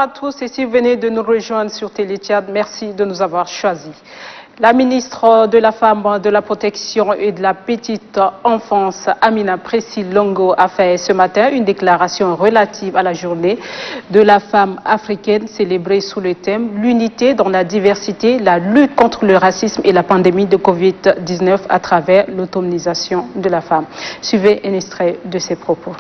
À tous et si vous venez de nous rejoindre sur Télé Tchad, merci de nous avoir choisis. La ministre de la Femme, de la Protection et de la Petite Enfance, Amina Précy Longo, a fait ce matin une déclaration relative à la journée de la femme africaine célébrée sous le thème « L'unité dans la diversité, la lutte contre le racisme et la pandémie de Covid-19 à travers l'autonomisation de la femme ». Suivez un extrait de ses propos.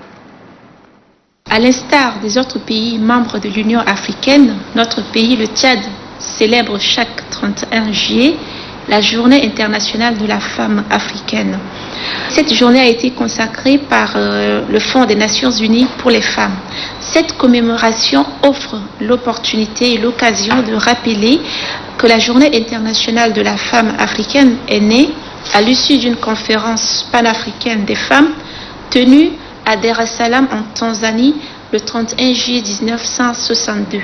À l'instar des autres pays membres de l'Union africaine, notre pays, le Tchad, célèbre chaque 31 juillet la Journée internationale de la femme africaine. Cette journée a été consacrée par le Fonds des Nations Unies pour les femmes. Cette commémoration offre l'opportunité et l'occasion de rappeler que la Journée internationale de la femme africaine est née à l'issue d'une conférence panafricaine des femmes tenue à Dar es Salaam en Tanzanie le 31 juillet 1962.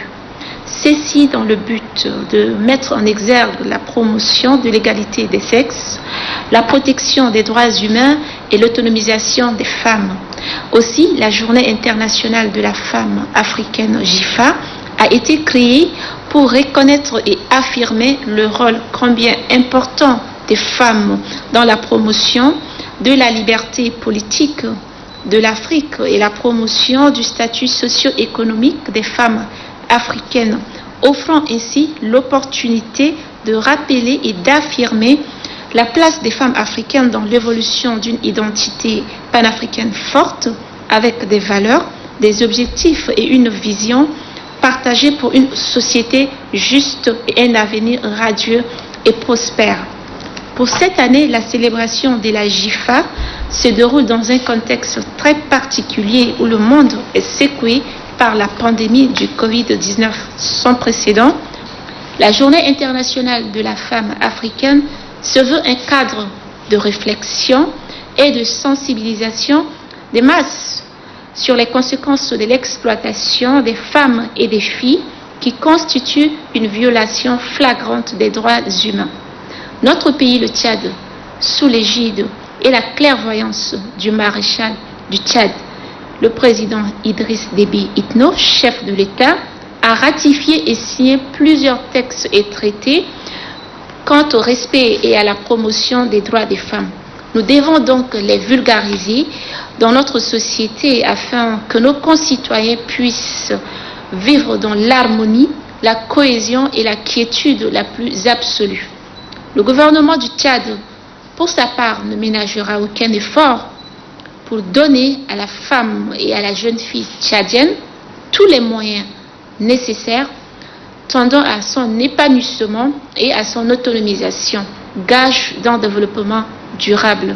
Ceci dans le but de mettre en exergue la promotion de l'égalité des sexes, la protection des droits humains et l'autonomisation des femmes. Aussi, la Journée internationale de la femme africaine JIFA a été créée pour reconnaître et affirmer le rôle combien important des femmes dans la promotion de la liberté politique de l'Afrique et la promotion du statut socio-économique des femmes africaines, offrant ainsi l'opportunité de rappeler et d'affirmer la place des femmes africaines dans l'évolution d'une identité panafricaine forte, avec des valeurs, des objectifs et une vision partagée pour une société juste et un avenir radieux et prospère. Pour cette année, la célébration de la JIFA se déroule dans un contexte très particulier où le monde est secoué par la pandémie du Covid-19 sans précédent. La Journée internationale de la femme africaine se veut un cadre de réflexion et de sensibilisation des masses sur les conséquences de l'exploitation des femmes et des filles qui constituent une violation flagrante des droits humains. Notre pays, le Tchad, sous l'égide et la clairvoyance du maréchal du Tchad, le président Idriss Déby Itno, chef de l'État, a ratifié et signé plusieurs textes et traités quant au respect et à la promotion des droits des femmes. Nous devons donc les vulgariser dans notre société afin que nos concitoyens puissent vivre dans l'harmonie, la cohésion et la quiétude la plus absolue. Le gouvernement du Tchad, pour sa part, ne ménagera aucun effort pour donner à la femme et à la jeune fille tchadienne tous les moyens nécessaires tendant à son épanouissement et à son autonomisation, gage d'un développement durable.